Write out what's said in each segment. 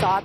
7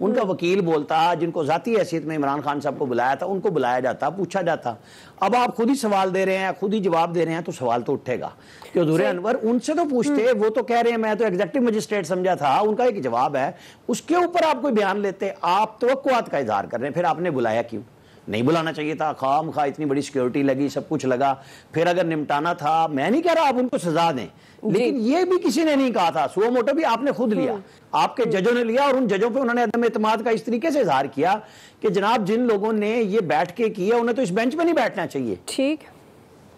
ان کا وکیل بولتا، جن کو ذاتی حیثیت میں عمران خان صاحب کو بلایا تھا ان کو بلایا جاتا، پوچھا جاتا. اب آپ خود ہی سوال دے رہے ہیں، خود ہی جواب دے رہے ہیں، تو سوال تو اٹھے گا کہ حضور انور ان سے تو پوچھتے. وہ تو کہہ رہے ہیں میں تو ایگزیکٹو مجسٹریٹ سمجھا تھا، ان کا ایک جواب ہے، اس کے اوپر آپ کوئی بیان لیتے. آپ توقعات کا اظہار کر رہے ہیں، پھر آپ نے بلایا کیوں؟ نہیں بلانا چاہیے تھا، خام خواہ اتنی بڑی سیکیورٹی لگی، سب کچھ لگا. پھر اگر نمٹانا تھا، میں نہیں کہہ رہا آپ ان کو سزا دیں، لیکن یہ بھی کسی نے نہیں کہا تھا. سو موٹو بھی آپ نے خود لیا، آپ کے ججوں نے لیا، اور ان ججوں پہ انہوں نے عدم اعتماد کا اس طریقے سے اظہار کیا کہ جناب جن لوگوں نے یہ بیٹھ کے کیا انہیں تو اس بینچ پہ نہیں بیٹھنا چاہیے. ٹھیک.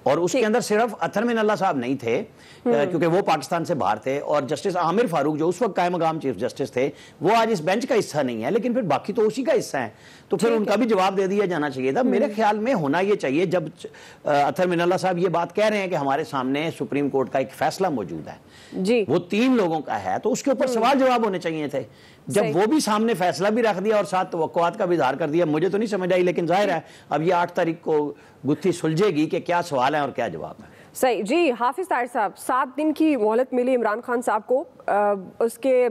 اور اس کے اندر صرف اطہر من اللہ صاحب نہیں تھے کیونکہ وہ پاکستان سے باہر تھے، اور جسٹس عامر فاروق جو اس وقت قائم مقام چیف جسٹس تھے وہ آج اس بینچ کا حصہ نہیں ہے، لیکن پھر باقی تو اسی کا حصہ ہیں، تو پھر ان کا بھی جواب دے دیا جانا چاہیے تھا. میرے خیال میں ہونا یہ چاہیے جب اطہر من اللہ صاحب یہ بات کہہ رہے ہیں کہ ہمارے سامنے سپریم کورٹ کا ایک فیصلہ موجود ہے جی وہ 3 لوگوں کا ہے، تو اس کے اوپر سوال جواب ہونے چاہیے تھے. جب وہ بھی سامنے فیصلہ بھی رکھ دیا اور ساتھ توقعات کا بھی اظہار کر دیا، مجھے تو نہیں سمجھ آئی، لیکن ظاہر ہے اب یہ 8 تاریخ کو گتھی سلجھے گی کہ کیا سوال ہے اور کیا جواب ہے. صحیح. جی حافظ طاہر صاحب، 7 دن کی مہلت ملی عمران خان صاحب کو اس کے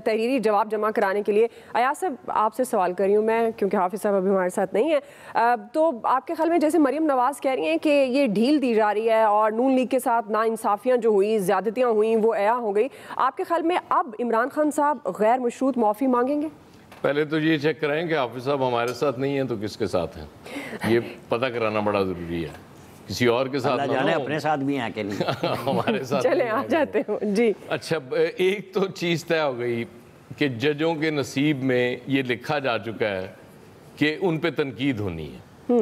تحریری جواب جمع کرانے کے لیے. ایاز صاحب آپ سے سوال کر رہی ہوں میں کیونکہ حافظ صاحب ابھی ہمارے ساتھ نہیں ہیں، تو آپ کے خیال میں جیسے مریم نواز کہہ رہی ہیں کہ یہ ڈھیل دی جا رہی ہے اور نون لیگ کے ساتھ ناانصافیاں جو ہوئی، زیادتیاں ہوئیں، وہ عیا ہو گئی، آپ کے خیال میں اب عمران خان صاحب غیر مشروط معافی مانگیں گے؟ پہلے تو یہ چیک کرائیں کہ حافظ صاحب ہمارے ساتھ نہیں ہیں تو کس کے ساتھ ہیں، یہ پتہ کرانا بڑا ضروری ہے. کسی اور کے ساتھ اللہ جانے اپنے ساتھ بھی ہیں کہ نہیں. ہمارے ساتھ چلیں آ جاتے ہوں. جی اچھا، ایک تو چیز طے ہو گئی کہ ججوں کے نصیب میں یہ لکھا جا چکا ہے کہ ان پہ تنقید ہونی ہے،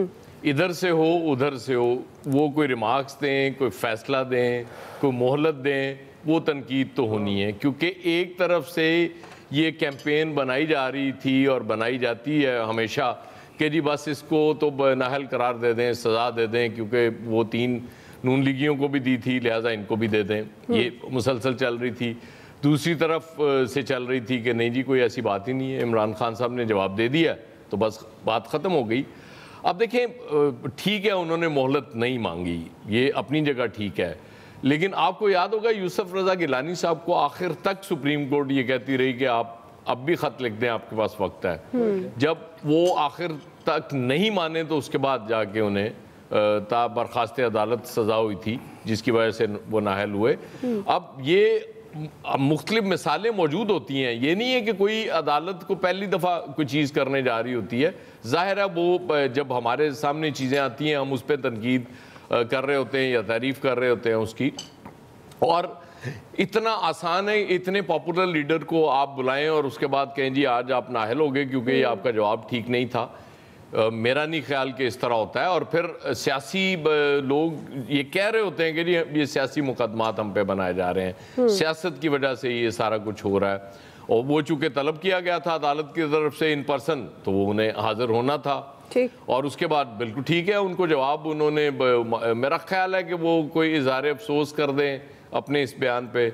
ادھر سے ہو ادھر سے ہو، وہ کوئی ریمارکس دیں، کوئی فیصلہ دیں، کوئی مہلت دیں، وہ تنقید تو ہونی ہے. کیونکہ ایک طرف سے یہ کیمپین بنائی جا رہی تھی اور بنائی جاتی ہے ہمیشہ کہ جی بس اس کو تو نااہل قرار دے دیں، سزا دے دیں، کیونکہ وہ 3 نون لیگیوں کو بھی دی تھی لہٰذا ان کو بھی دے دیں. یہ مسلسل چل رہی تھی. دوسری طرف سے چل رہی تھی کہ نہیں جی کوئی ایسی بات ہی نہیں ہے، عمران خان صاحب نے جواب دے دیا تو بس بات ختم ہو گئی. اب دیکھیں ٹھیک ہے انہوں نے مہلت نہیں مانگی، یہ اپنی جگہ ٹھیک ہے، لیکن آپ کو یاد ہوگا یوسف رضا گیلانی صاحب کو آخر تک سپریم کورٹ یہ کہتی رہی کہ آپ اب بھی خط لکھ دیں، آپ کے پاس وقت ہے. جب وہ آخر تک نہیں مانے تو اس کے بعد جا کے انہیں تا برخاست عدالت سزا ہوئی تھی جس کی وجہ سے وہ نااہل ہوئے. اب یہ مختلف مثالیں موجود ہوتی ہیں، یہ نہیں ہے کہ کوئی عدالت کو پہلی دفعہ کوئی چیز کرنے جا رہی ہوتی ہے. ظاہر ہے وہ جب ہمارے سامنے چیزیں آتی ہیں ہم اس پہ تنقید کر رہے ہوتے ہیں یا تعریف کر رہے ہوتے ہیں اس کی. اور اتنا آسان ہے اتنے پاپولر لیڈر کو آپ بلائیں اور اس کے بعد کہیں جی آج آپ نااہل ہو گئے کیونکہ یہ آپ کا جواب ٹھیک نہیں تھا. میرا نہیں خیال کہ اس طرح ہوتا ہے. اور پھر سیاسی لوگ یہ کہہ رہے ہوتے ہیں کہ جی یہ سیاسی مقدمات ہم پہ بنائے جا رہے ہیں، سیاست کی وجہ سے یہ سارا کچھ ہو رہا ہے. اور وہ چونکہ طلب کیا گیا تھا عدالت کی طرف سے ان پرسن تو وہ انہیں حاضر ہونا تھا، اور اس کے بعد بالکل ٹھیک ہے ان کو جواب انہوں نے، میرا خیال ہے کہ وہ کوئی اظہار افسوس کر دیں اپنے اس بیان پہ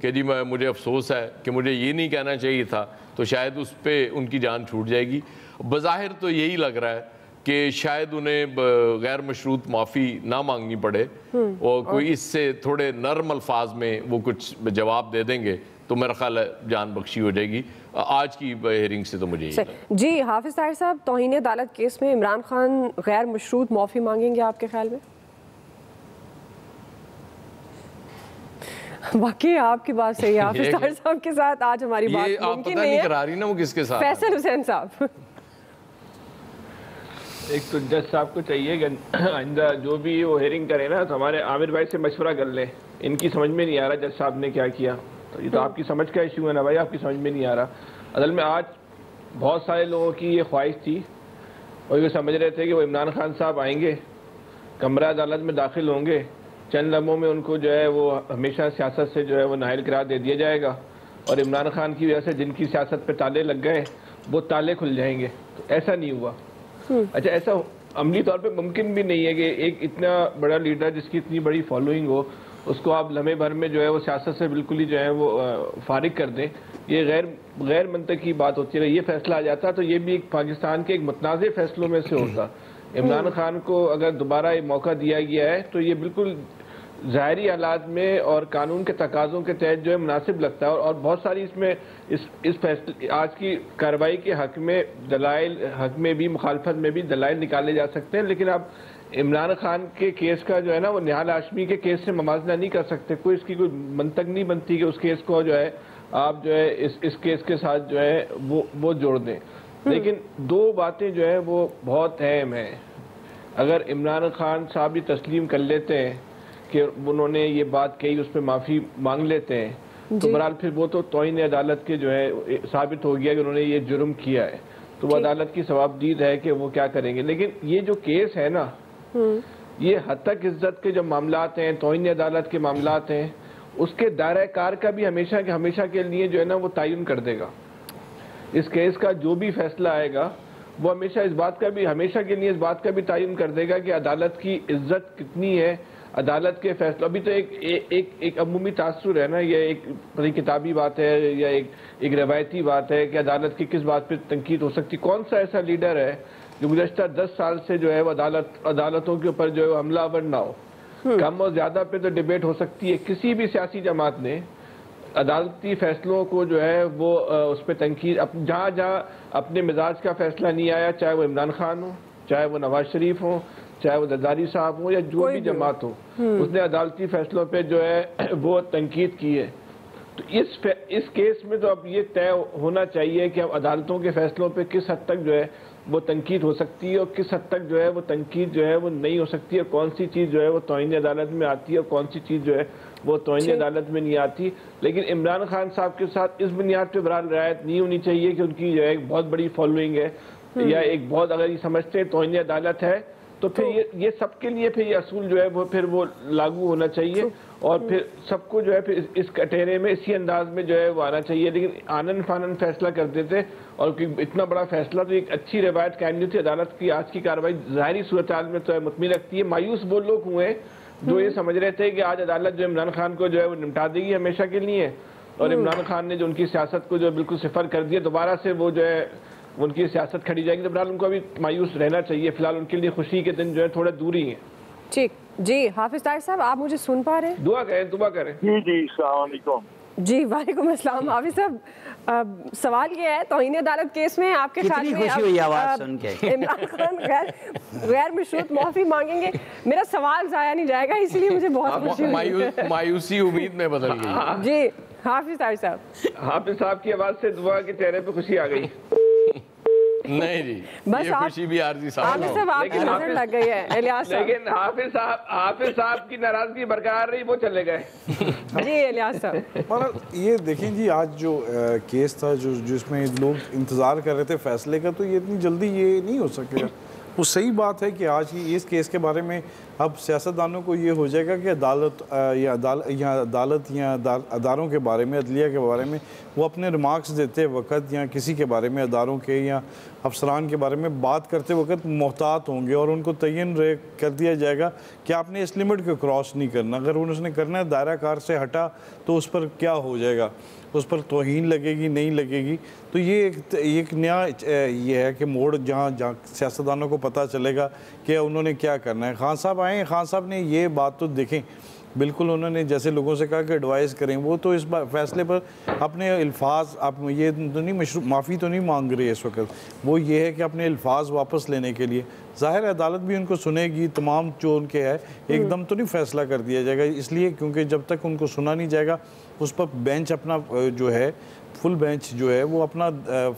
کہ جی مجھے افسوس ہے کہ مجھے یہ نہیں کہنا چاہیے تھا، تو شاید اس پہ ان کی جان چھوٹ جائے گی. بظاہر تو یہی لگ رہا ہے کہ شاید انہیں غیر مشروط معافی نہ مانگنی پڑے اور کوئی اس سے تھوڑے نرم الفاظ میں وہ کچھ جواب دے دیں گے تو میرا خیال ہے جان بخشی ہو جائے گی. آج کی ہیئرنگ سے تو مجھے یہی. جی حافظ طاہر صاحب، توہین عدالت کیس میں عمران خان غیر مشروط معافی مانگیں گے آپ کے خیال میں؟ باقی آپ کی بات صحیح ہے، حافظ طاہر صاحب کے ساتھ آج ہماری بات ممکن نہیں ہے. کرا رہی نا وہ کس کے ساتھ؟ فیصل حسین صاحب. ایک تو جج صاحب کو چاہیے کہ آئندہ جو بھی وہ ہیئرنگ کرے نا تو ہمارے عامر بھائی سے مشورہ کر لیں. ان کی سمجھ میں نہیں آ رہا جج صاحب نے کیا کیا، تو یہ تو آپ کی سمجھ کا ایشو ہے نا بھائی، آپ کی سمجھ میں نہیں آ رہا. اصل میں آج بہت سارے لوگوں کی یہ خواہش تھی اور یہ سمجھ رہے تھے کہ وہ عمران خان صاحب آئیں گے، کمرہ عدالت میں داخل ہوں گے، چند لمحوں میں ان کو جو ہے وہ ہمیشہ سیاست سے جو ہے وہ نااہل قرار دے دیا جائے گا، اور عمران خان کی وجہ سے جن کی سیاست پہ تالے لگ گئے وہ تالے کھل جائیں گے. تو ایسا نہیں ہوا. اچھا ایسا عملی طور پہ ممکن بھی نہیں ہے کہ ایک اتنا بڑا لیڈر جس کی اتنی بڑی فالوئنگ ہو اس کو آپ لمحے بھر میں جو ہے وہ سیاست سے بالکل ہی جو ہے وہ فارغ کر دیں. یہ غیر منطقی بات ہوتی ہے. یہ فیصلہ آ جاتا تو یہ بھی ایک پاکستان کے ایک متنازع فیصلوں میں سے ہوتا. عمران خان کو اگر دوبارہ یہ موقع دیا گیا ہے تو یہ بالکل ظاہری حالات میں اور قانون کے تقاضوں کے تحت جو ہے مناسب لگتا ہے، اور بہت ساری اس میں اس فیصلے آج کی کارروائی کے حق میں دلائل، حق میں بھی مخالفت میں بھی دلائل نکالے جا سکتے ہیں، لیکن اب عمران خان کے کیس کا جو ہے نا وہ نہال ہاشمی کے کیس سے موازنہ نہیں کر سکتے، کوئی اس کی کوئی منطق نہیں بنتی کہ اس کیس کو جو ہے آپ جو ہے اس کیس کے ساتھ جو ہے وہ جوڑ دیں۔ لیکن دو باتیں جو ہے وہ بہت اہم ہیں۔ اگر عمران خان صاحب بھی تسلیم کر لیتے ہیں کہ انہوں نے یہ بات کہی، اس پہ معافی مانگ لیتے ہیں، تو بہرحال پھر وہ تو توہین عدالت کے جو ہے ثابت ہو گیا کہ انہوں نے یہ جرم کیا ہے، تو وہ عدالت کی ثوابدید ہے کہ وہ کیا کریں گے۔ لیکن یہ جو کیس ہے نا، یہ حد تک عزت کے جو معاملات ہیں، توہین عدالت کے معاملات ہیں، اس کے دائرہ کار کا بھی ہمیشہ کے لیے جو ہے نا وہ تعین کر دے گا۔ اس کیس کا جو بھی فیصلہ آئے گا وہ ہمیشہ کے لیے اس بات کا بھی تعین کر دے گا کہ عدالت کی عزت کتنی ہے، عدالت کے فیصلہ۔ ابھی تو ایک عمومی تاثر ہے نا، یہ ایک کتابی بات ہے یا ایک روایتی بات ہے کہ عدالت کی کس بات پہ تنقید ہو سکتی۔ کون سا ایسا لیڈر ہے جو گزشتہ 10 سال سے جو ہے وہ عدالتوں کے اوپر جو ہے حملہ آور نہ ہو؟ کم اور زیادہ پہ تو ڈیبیٹ ہو سکتی ہے۔ کسی بھی سیاسی جماعت نے عدالتی فیصلوں کو جو ہے وہ اس پہ تنقید، جہاں اپنے مزاج کا فیصلہ نہیں آیا، چاہے وہ عمران خان ہو، چاہے وہ نواز شریف ہو، چاہے وہ زرداری صاحب ہو، یا جو بھی جماعت ہو، اس نے عدالتی فیصلوں پہ جو ہے وہ تنقید کی ہے۔ تو اس کیس میں تو اب یہ طے ہونا چاہیے کہ اب عدالتوں کے فیصلوں پہ کس حد تک جو ہے وہ تنقید ہو سکتی ہے اور کس حد تک جو ہے وہ تنقید جو ہے وہ نہیں ہو سکتی ہے، کون سی چیز جو ہے وہ توہین عدالت میں آتی ہے اور کون سی چیز جو ہے وہ توہین عدالت میں نہیں آتی۔ لیکن عمران خان صاحب کے ساتھ اس بنیاد پہ بہرحال رعایت نہیں ہونی چاہیے کہ ان کی جو ہے ایک بہت بڑی فالوئنگ ہے، یا ایک بہت، اگر یہ سمجھتے ہیں توہین عدالت ہے تو پھر یہ سب کے لیے پھر یہ اصول جو ہے وہ پھر وہ لاگو ہونا چاہیے، اور پھر سب کو جو ہے پھر اس کٹہرے میں اسی انداز میں جو ہے وہ آنا چاہیے۔ لیکن آنن فانن فیصلہ کر دیتے، اور اتنا بڑا فیصلہ تو ایک اچھی روایت قائم نہیں تھی۔ عدالت کی آج کی کارروائی ظاہری صورتحال میں تو مطمئن رکھتی ہے۔ مایوس وہ لوگ ہوئے جو یہ سمجھ رہے تھے کہ آج عدالت جو عمران خان کو جو ہے وہ نمٹا دے گی ہمیشہ کے لیے، اور عمران خان نے جو ان کی سیاست کو جو بالکل صفر کر دیا، دوبارہ سے وہ جو ہے ان کی سیاست کھڑی جائے گی۔ تو بہرحال ان کو ابھی مایوس رہنا چاہیے، فی الحال ان کے لیے خوشی کے دن جو ہے تھوڑے دور ہی ہیں۔ ٹھیک جی، حافظ طاہر صاحب آپ مجھے سن پا رہے ہیں؟ دعا کریں۔ جی السلام علیکم۔ جی وعلیکم السلام۔ حافظ صاحب سوال یہ ہے، توہین عدالت کیس میں آپ کے خیال میں خوشی ہوئی آواز سن کے عمران خان غیر مشروط معافی مانگیں گے؟ میرا سوال ضائع نہیں جائے گا، اس لیے مجھے بہت خوشی ہوئی۔ مایوسی امید میں بدل گئی۔ جی حافظ طاہر صاحب، حافظ صاحب کی آواز سے دعا کے چہرے پہ خوشی آ گئی۔ نہیں جی، بس یہ خوشی بھی عارضی حافظ صاحب آپ کی نظر لگ گئی ہے الیاس صاحب۔ لیکن حافظ صاحب کی ناراضگی برقرار رہی، وہ چلے گئے۔ جی الیاس صاحب، یہ دیکھیں جی، آج جو کیس تھا جس میں لوگ انتظار کر رہے تھے فیصلے کا، تو یہ اتنی جلدی یہ نہیں ہو سکے گا۔ وہ صحیح بات ہے کہ آج کی اس کیس کے بارے میں اب سیاستدانوں کو یہ ہو جائے گا کہ عدالت یا اداروں کے بارے میں، عدلیہ کے بارے میں وہ اپنے ریمارکس دیتے وقت یا کسی کے بارے میں، اداروں کے یا افسران کے بارے میں بات کرتے وقت محتاط ہوں گے، اور ان کو تعین کر دیا جائے گا کہ آپ نے اس لمٹ کو کراس نہیں کرنا۔ اگر اس نے کرنا ہے دائرہ کار سے ہٹا تو اس پر کیا ہو جائے گا، اس پر توہین لگے گی نہیں لگے گی۔ تو یہ ایک نیا یہ ہے کہ موڑ جہاں سیاستدانوں کو پتہ چلے گا کہ انہوں نے کیا کرنا ہے۔ خان صاحب آئے ہیں، خان صاحب نے یہ بات تو دیکھیں، بالکل انہوں نے جیسے لوگوں سے کہا کہ ایڈوائز کریں، وہ تو اس فیصلے پر اپنے الفاظ، آپ یہ تو نہیں معافی تو نہیں مانگ رہے اس وقت، وہ یہ ہے کہ اپنے الفاظ واپس لینے کے لیے ظاہر عدالت بھی ان کو سنے گی، تمام جو ان کے ہے ایک دم تو نہیں فیصلہ کر دیا جائے گا، اس لیے کیونکہ جب تک ان کو سنا نہیں جائے گا اس پر بینچ اپنا جو ہے فل بینچ جو ہے وہ اپنا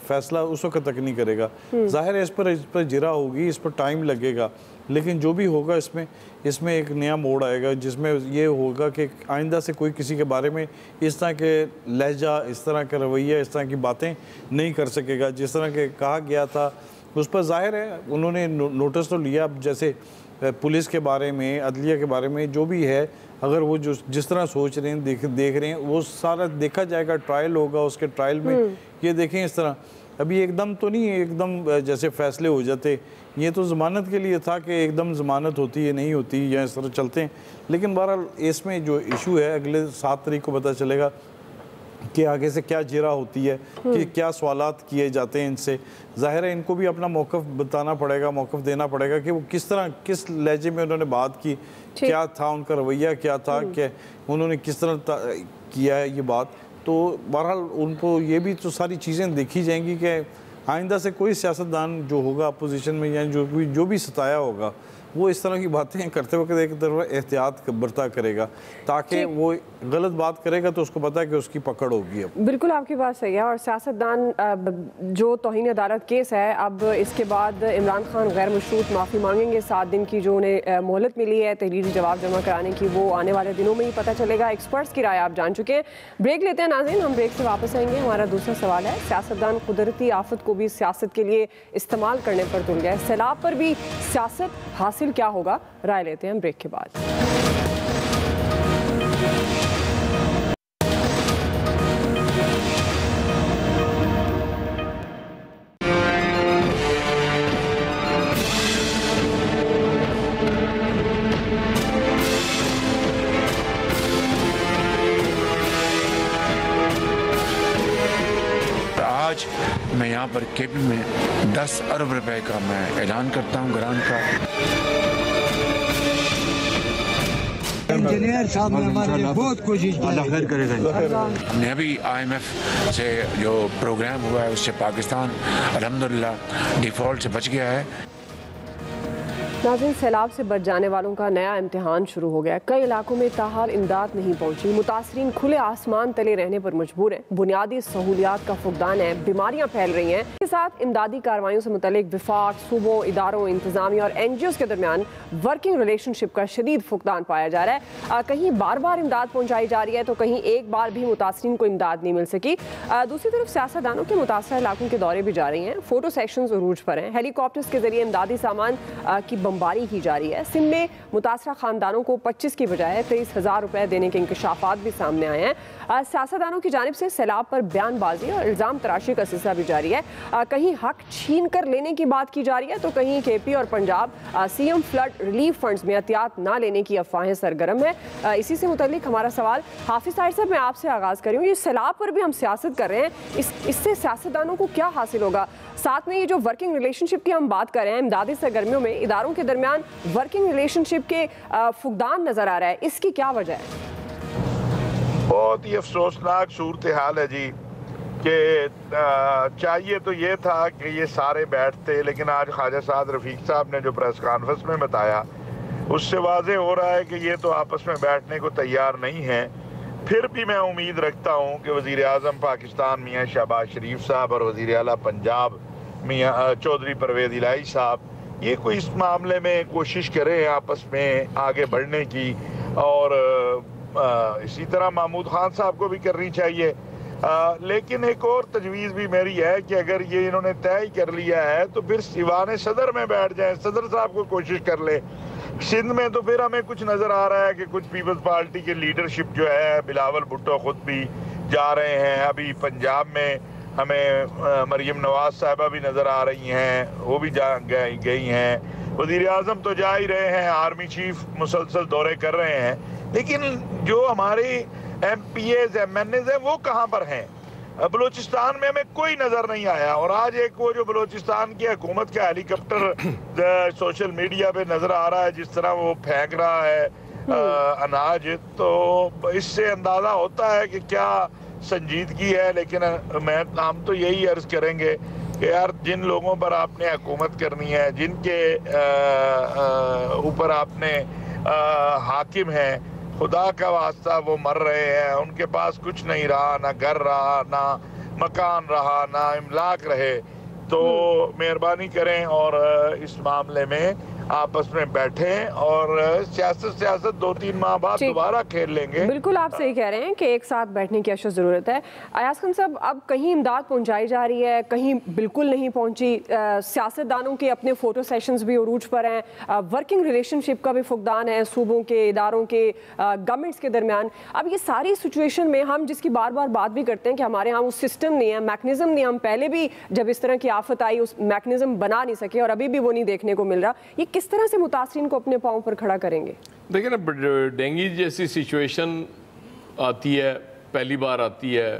فیصلہ اس وقت تک نہیں کرے گا۔ ظاہر ہے اس پر جرا ہوگی، اس پر ٹائم لگے گا، لیکن جو بھی ہوگا اس میں ایک نیا موڑ آئے گا جس میں یہ ہوگا کہ آئندہ سے کوئی کسی کے بارے میں اس طرح کے لہجہ، اس طرح کا رویہ، اس طرح کی باتیں نہیں کر سکے گا جس طرح کہ کہا گیا تھا۔ اس پر ظاہر ہے انہوں نے نوٹس تو لیا، جیسے پولیس کے بارے میں، عدلیہ کے بارے میں جو بھی ہے، اگر وہ جس طرح سوچ رہے ہیں دیکھ رہے ہیں وہ سارا دیکھا جائے گا، ٹرائل ہوگا، اس کے ٹرائل میں یہ دیکھیں اس طرح ابھی ایک دم تو نہیں، ایک دم جیسے فیصلے ہو جاتے، یہ تو ضمانت کے لیے تھا کہ ایک دم ضمانت ہوتی ہے نہیں ہوتی یا اس طرح چلتے ہیں، لیکن بہرحال اس میں جو ایشو ہے اگلے 7 تاریخ کو پتہ چلے گا کہ آگے سے کیا جرا ہوتی ہے, کہ کیا سوالات کیے جاتے ہیں ان سے. ظاہر ہے ان کو بھی اپنا موقف بتانا پڑے گا, موقف دینا پڑے گا کہ وہ کس طرح, کس لہجے میں انہوں نے بات کی, کیا تھا ان کا رویہ, کیا تھا, کہ انہوں نے کس طرح کیا ہے یہ بات. تو بہرحال ان کو یہ بھی تو ساری چیزیں دیکھی جائیں گی کہ آئندہ سے کوئی سیاستدان جو ہوگا اپوزیشن میں یا جو بھی ستایا ہوگا وہ اس طرح کی باتیں کرتے وقت ایک طرف احتیاط برتا کرے گا, تاکہ وہ غلط بات کرے گا تو اس کو پتہ ہے کہ اس کی پکڑ ہوگی. اب بالکل آپ کی بات صحیح ہے. اور سیاستدان جو توہین عدالت کیس ہے, اب اس کے بعد عمران خان غیر مشروط معافی مانگیں گے. 7 دن کی جو انہیں مہلت ملی ہے تحریری جواب جمع کرانے کی, وہ آنے والے دنوں میں ہی پتہ چلے گا. ایکسپرٹس کی رائے آپ جان چکے ہیں. بریک لیتے ہیں ناظرین, ہم بریک سے واپس آئیں گے. ہمارا دوسرا سوال ہے, سیاستدان قدرتی آفت کو بھی سیاست کے لیے استعمال کرنے پر تل گئے, سیلاب پر بھی سیاست حاصل کیا ہوگا؟ رائے لیتے ہیں بریک کے بعد. آج میں یہاں پر کیبن میں 10 ارب روپے کا میں اعلان کرتا ہوں گرانٹ کا. انجینئر صاحب نے ہمارے لیے بہت کوشش کی. اللہ خیر کرے گا. ہم نے ابھی IMF سے جو پروگرام ہوا ہے اس سے پاکستان الحمدللہ ڈیفالٹ سے بچ گیا ہے. ناظرین, سیلاب سے بچ جانے والوں کا نیا امتحان شروع ہو گیا. کئی علاقوں میں تاحال امداد نہیں پہنچی. متاثرین کھلے آسمان تلے رہنے پر مجبور ہیں. بنیادی سہولیات کا فقدان ہے. بیماریاں پھیل رہی ہیں. اس کے ساتھ امدادی کارروائیوں سے متعلق وفاق, صوبوں, اداروں, انتظامیہ اور NGOs کے درمیان ورکنگ ریلیشن شپ کا شدید فقدان پایا جا رہا ہے. کہیں بار بار امداد پہنچائی جا رہی ہے تو کہیں ایک بار بھی متاثرین کو امداد نہیں مل سکی. دوسری طرف سیاستدانوں کے متاثرہ علاقوں کے دورے بھی جاری ہیں. فوٹو سیکشنز عروج پر ہیں. ہیلی کاپٹرز کے ذریعے امدادی سامان کی بمباری کی جا رہی ہے. سندھ میں متاثرہ خاندانوں کو 25 کی بجائے 23,000 روپے دینے کے انکشافات بھی سامنے آئے ہیں. سیاستدانوں کی جانب سے سیلاب پر بیان بازی اور الزام تراشی کا سلسلہ بھی جاری ہے. کہیں حق چھین کر لینے کی بات کی جا رہی ہے تو کہیں KP اور Punjab CM flood relief funds میں احتیاط نہ لینے کی افواہیں سرگرم ہے. اسی سے متعلق ہمارا سوال, حافظ طاہر صاحب میں آپ سے آغاز کر رہی ہوں. یہ سیلاب پر بھی ہم سیاست کر رہے ہیں, اس سے سیاستدانوں کو کیا حاصل ہوگا؟ ساتھ میں یہ جو ورکنگ ریلیشن شپ کی ہم بات کر رہے ہیں, امدادی سرگرمیوں میں اداروں کے درمیان ورکنگ ریلیشن شپ کے فقدان نظر آ رہا ہے, اس کی کیا وجہ ہے؟ بہت ہی افسوسناک صورتحال ہے جی, کہ چاہیے تو یہ تھا کہ یہ سارے بیٹھتے, لیکن آج خواجہ سعد رفیق صاحب نے جو پریس کانفرنس میں بتایا اس سے واضح ہو رہا ہے کہ یہ تو آپس میں بیٹھنے کو تیار نہیں ہیں. پھر بھی میں امید رکھتا ہوں کہ وزیر اعظم پاکستان میاں شہباز شریف صاحب اور وزیر اعلیٰ پنجاب میاں چودھری پرویز الہی صاحب یہ کوئی اس معاملے میں کوشش کریں آپس میں آگے بڑھنے کی, اور اسی طرح محمود خان صاحب کو بھی کرنی چاہیے. لیکن ایک اور تجویز بھی میری ہے کہ اگر یہ انہوں نے طے ہی کر لیا ہے تو پھر ایوان صدر میں بیٹھ جائیں, صدر صاحب کو کوشش کر لے. سندھ میں تو پھر ہمیں کچھ نظر آ رہا ہے کہ کچھ پیپلز پارٹی کے لیڈرشپ جو ہے, بلاول بھٹو خود بھی جا رہے ہیں. ابھی پنجاب میں ہمیں مریم نواز صاحبہ بھی نظر آ رہی ہیں, وہ بھی گئی ہیں. وزیر اعظم تو جا ہی رہے ہیں, آرمی چیف مسلسل دورے کر رہے ہیں, لیکن جو ہماری MPs MNAs ہیں وہ کہاں پر ہیں؟ بلوچستان میں ہمیں کوئی نظر نہیں آیا. اور آج ایک وہ جو بلوچستان کی حکومت کا ہیلی کاپٹر سوشل میڈیا پہ نظر آ رہا ہے جس طرح وہ پھینک رہا ہے اناج, تو اس سے اندازہ ہوتا ہے کہ کیا سنجیدگی ہے. لیکن ہم تو یہی عرض کریں گے کہ یار جن لوگوں پر آپ نے حکومت کرنی ہے, جن کے اوپر آپ نے حاکم ہیں, خدا کا واسطہ وہ مر رہے ہیں, ان کے پاس کچھ نہیں رہا, نہ گھر رہا, نہ مکان رہا, نہ املاک رہے. تو مہربانی کریں اور اس معاملے میں آپس میں بیٹھیں اور سیاست 2-3 ماہ بعد دوبارہ کھیل لیں گے. بالکل آپ صحیح کہہ رہے ہیں کہ ایک ساتھ بیٹھنے کی اشد ضرورت ہے. ایاز خان صاحب, اب کہیں امداد پہنچائی جا رہی ہے, کہیں بالکل نہیں پہنچی. سیاستدانوں کے اپنے فوٹو سیشنز بھی عروج پر ہیں. ورکنگ ریلیشن شپ کا بھی فقدان ہے صوبوں کے, اداروں کے, گورنمنٹس کے درمیان. اب یہ ساری سچویشن میں ہم جس کی بار بار بات بھی کرتے ہیں کہ ہمارے ہاں وہ سسٹم نہیں ہے, میکنزم نہیں, ہم پہلے بھی جب اس طرح کی آفت آئی اس میکنزم بنا نہیں سکے اور ابھی بھی وہ نہیں دیکھنے کو مل رہا. یہ کس طرح سے متاثرین کو اپنے پاؤں پر کھڑا کریں گے؟ دیکھیں نا, ڈینگی جیسی سچویشن آتی ہے, پہلی بار آتی ہے,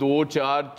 2, 4,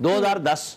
2010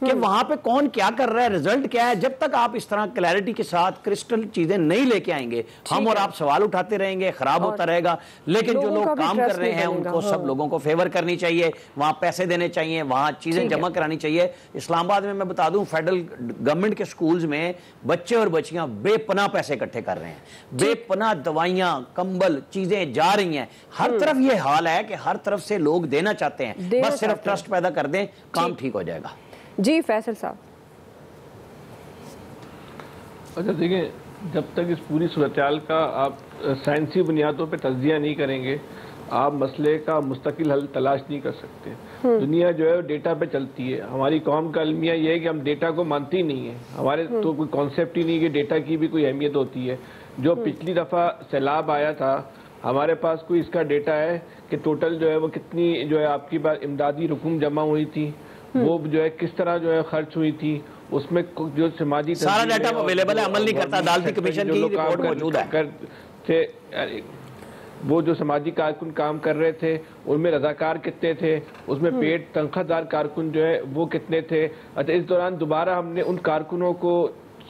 کہ وہاں پہ کون کیا کر رہا ہے, رزلٹ کیا ہے. جب تک آپ اس طرح کلیئرٹی کے ساتھ کرسٹل چیزیں نہیں لے کے آئیں گے, ہم اور آپ سوال اٹھاتے رہیں گے, خراب ہوتا رہے گا. لیکن جو لوگ کام کر رہے ہیں ان کو, سب لوگوں کو فیور کرنی چاہیے, وہاں پیسے دینے چاہیے, وہاں چیزیں جمع کرانی چاہیے. اسلام آباد میں بتا دوں, فیڈرل گورنمنٹ کے سکولز میں بچے اور بچیاں بے پناہ پیسے اکٹھے کر رہے ہیں, بے پناہ دوائیاں, کمبل, چیزیں جا رہی ہیں. ہر طرف یہ حال ہے کہ ہر طرف سے لوگ دینا چاہتے ہیں, بس صرف ٹرسٹ پیدا کر دیں, کام ٹھیک ہو جائے گا. جی فیصل صاحب. اچھا دیکھیں, جب تک اس پوری صورتحال کا آپ سائنسی بنیادوں پہ تجزیہ نہیں کریں گے, آپ مسئلے کا مستقل حل تلاش نہیں کر سکتے. دنیا جو ہے وہ ڈیٹا پہ چلتی ہے. ہماری قوم کا المیہ یہ ہے کہ ہم ڈیٹا کو مانتے ہی نہیں ہیں. ہمارے تو کوئی کانسیپٹ ہی نہیں کہ ڈیٹا کی بھی کوئی اہمیت ہوتی ہے. جو پچھلی دفعہ سیلاب آیا تھا, ہمارے پاس کوئی اس کا ڈیٹا ہے کہ ٹوٹل جو ہے وہ کتنی جو ہے آپ کی بات امدادی رقم جمع ہوئی تھی, وہ جو ہے کس طرح جو ہے خرچ ہوئی تھی, اس میں جو سماجی سارا ڈیٹا اویلیبل ہے, عمل نہیں کرتا. عدالتی کمیشن کی رپورٹ موجود ہے. وہ جو سماجی کارکن کام کر رہے تھے ان میں رضاکار کتنے تھے, اس میں پیڈ تنخواہ دار کارکن جو ہے وہ کتنے تھے. اچھا, اس دوران دوبارہ ہم نے ان کارکنوں کو,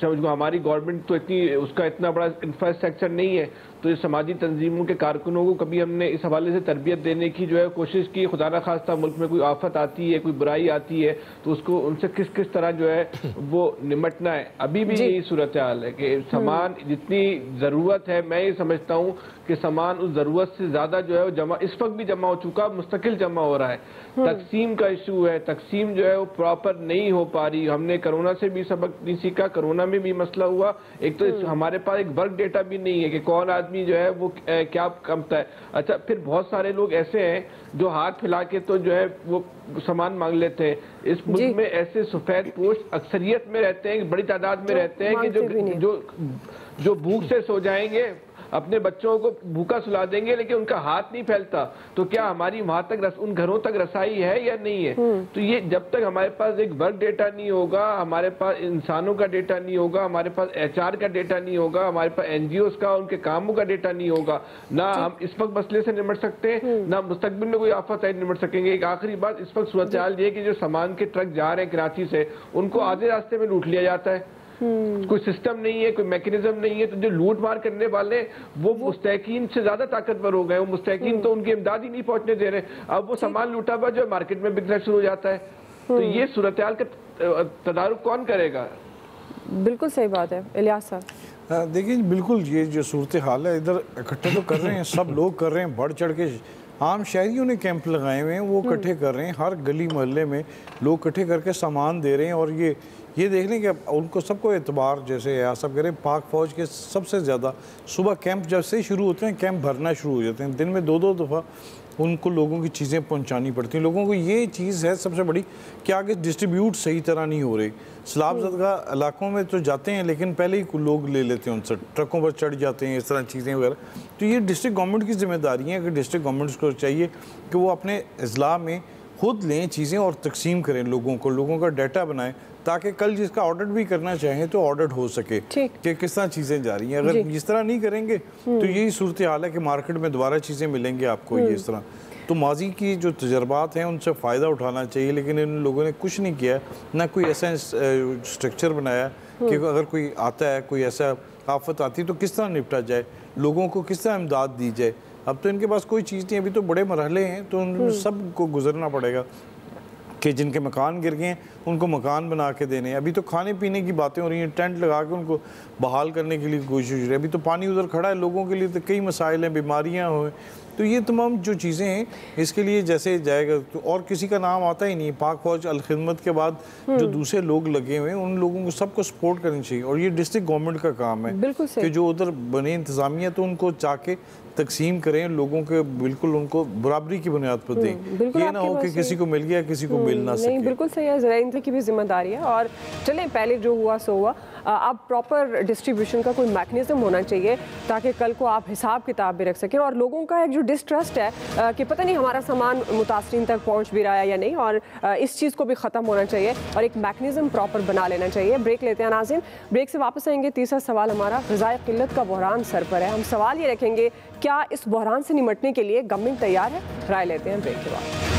ہماری گورنمنٹ تو اتنی اس کا اتنا بڑا انفراسٹرکچر نہیں ہے, تو یہ سماجی تنظیموں کے کارکنوں کو کبھی ہم نے اس حوالے سے تربیت دینے کی جو ہے کوشش کی. خدا نخواستہ ملک میں کوئی آفت آتی ہے, کوئی برائی آتی ہے, تو اس کو ان سے کس طرح جو ہے وہ نمٹنا ہے. ابھی بھی یہی صورتحال ہے کہ سامان جتنی ضرورت ہے, میں یہ سمجھتا ہوں کہ سامان اس ضرورت سے زیادہ جو ہے وہ جمع اس وقت بھی جمع ہو چکا, مستقل جمع ہو رہا ہے. تقسیم کا ایشو ہے, تقسیم جو ہے وہ پراپر نہیں ہو پا رہی. ہم نے کرونا سے بھی سبق نہیں سیکھا, کرونا میں بھی مسئلہ ہوا. ایک تو ہمارے پاس ایک ورک ڈیٹا بھی نہیں ہے کہ کون آدمی جو ہے وہ کیا کمتا ہے. اچھا, پھر بہت سارے لوگ ایسے ہیں جو ہاتھ پھیلا کے تو جو ہے وہ سامان مانگ لیتے ہیں. اس ملک میں ایسے سفید پوش اکثریت میں رہتے ہیں, بڑی تعداد میں رہتے ہیں کہ جو بھوک سے سو جائیں گے, اپنے بچوں کو بھوکا سلا دیں گے, لیکن ان کا ہاتھ نہیں پھیلتا. تو کیا ہماری وہاں تک ان گھروں تک رسائی ہے یا نہیں ہے؟ تو یہ جب تک ہمارے پاس ایک ورک ڈیٹا نہیں ہوگا, ہمارے پاس انسانوں کا ڈیٹا نہیں ہوگا, ہمارے پاس HR کا ڈیٹا نہیں ہوگا, ہمارے پاس NGOs کا ان کے کاموں کا ڈیٹا نہیں ہوگا, نہ ہم اس وقت مسئلے سے نمٹ سکتے ہیں, نہ مستقبل میں کوئی آفت ہے نمٹ سکیں گے. ایک آخری بات, اس وقت صورتحال یہ ہے کہ جو سامان کے ٹرک جا رہے ہیں کراچی سے, ان کو آدھے راستے میں لوٹ لیا جاتا ہے. کوئی سسٹم نہیں ہے, کوئی میکنزم نہیں ہے. تو جو لوٹ مار کرنے والے وہ مستحقین سے زیادہ طاقتور ہو گئے. وہ مستحقین تو ان کی امداد ہی نہیں پہنچنے دے رہے. اب وہ سامان لوٹا ہوا جو مارکیٹ میں بکنا شروع ہو جاتا ہے. تو یہ صورتحال کا تدارک کون کرے گا؟ بالکل صحیح بات ہے. الیاس صاحب دیکھیں بالکل, یہ جو صورتحال ہے ادھر اکٹھے تو کر رہے ہیں, سب لوگ کر رہے ہیں, بڑھ چڑھ کے عام شہریوں نے کیمپ لگائے ہوئے ہیں, وہ اکٹھے کر رہے ہیں. ہر گلی محلے میں لوگ اکٹھے کر کے سامان دے رہے ہیں. اور یہ دیکھ لیں کہ ان کو سب کو اعتبار, جیسے سب کہہ رہے ہیں, پاک فوج کے سب سے زیادہ صبح کیمپ جب سے شروع ہوتے ہیں, کیمپ بھرنا شروع ہو جاتے ہیں. دن میں 2 دفعہ ان کو لوگوں کی چیزیں پہنچانی پڑتی ہیں. لوگوں کو یہ چیز ہے سب سے بڑی کہ آگے ڈسٹریبیوٹ صحیح طرح نہیں ہو رہی. سیلاب زدہ علاقوں میں تو جاتے ہیں, لیکن پہلے ہی لوگ لے لیتے ہیں, ان سے ٹرکوں پر چڑھ جاتے ہیں, اس طرح چیزیں وغیرہ. تو یہ ڈسٹرکٹ گورنمنٹ کی ذمہ داری ہے کہ ڈسٹرکٹ گورنمنٹس کو چاہیے کہ وہ اپنے اضلاع میں خود لیں چیزیں اور تقسیم کریں لوگوں کا ڈیٹا بنائیں, تاکہ کل جس کا آڈٹ بھی کرنا چاہیں تو آڈٹ ہو سکے کہ کس طرح چیزیں جا رہی ہیں. اگر اس طرح نہیں کریں گے تو یہی صورتحال ہے کہ مارکیٹ میں دوبارہ چیزیں ملیں گے آپ کو یہ اس طرح. تو ماضی کی جو تجربات ہیں ان سے فائدہ اٹھانا چاہیے, لیکن ان لوگوں نے کچھ نہیں کیا, نہ کوئی ایسا اسٹرکچر بنایا کہ اگر کوئی آتا ہے, کوئی ایسا آفت آتی تو کس طرح نپٹا جائے, لوگوں کو کس طرح امداد دی جائے. اب تو ان کے پاس کوئی چیز نہیں, ابھی تو بڑے مرحلے ہیں, تو ان سب کو گزرنا پڑے گا کہ جن کے مکان گر گئے ہیں ان کو مکان بنا کے دینے. ابھی تو کھانے پینے کی باتیں ہو رہی ہیں, ٹینٹ لگا کے ان کو بحال کرنے کے لیے کوشش ہو رہی ہے. ابھی تو پانی ادھر کھڑا ہے, لوگوں کے لیے تو کئی مسائل ہیں, بیماریاں ہوئیں. تو یہ تمام جو چیزیں ہیں اس کے لیے جیسے جائے گا, اور کسی کا نام آتا ہی نہیں. پاک فوج الخدمت کے بعد جو دوسرے لوگ لگے ہوئے ہیں ان لوگوں کو سب کو سپورٹ کرنی چاہیے. اور یہ ڈسٹرکٹ گورنمنٹ کا کام ہے کہ جو ادھر بنے انتظامیہ تو ان کو چاہ کے تقسیم کریں لوگوں کے, بالکل ان کو برابری کی بنیاد پر دیں. یہ نہ ہو کہ کسی کو مل گیا کسی کو مل نہ سکے. بالکل صحیح ہے, ذرا کی بھی ذمہ داری ہے. اور چلیں پہلے جو ہوا سو ہوا, اب پراپر ڈسٹریبیوشن کا کوئی میکنزم ہونا چاہیے تاکہ کل کو آپ حساب کتاب بھی رکھ سکیں. اور لوگوں کا ایک جو ڈسٹرسٹ ہے کہ پتہ نہیں ہمارا سامان متاثرین تک پہنچ بھی رہا ہے یا نہیں, اور اس چیز کو بھی ختم ہونا چاہیے اور ایک میکنزم پراپر بنا لینا چاہیے. بریک لیتے ہیں ناظرین, بریک سے واپس آئیں گے. تیسرا سوال ہمارا, غذائی قلت کا بحران سر پر ہے. ہم سوال یہ رکھیں گے, کیا اس بحران سے نمٹنے کے لیے گورنمنٹ تیار ہے؟ رائے لیتے ہیں بریک کے بعد.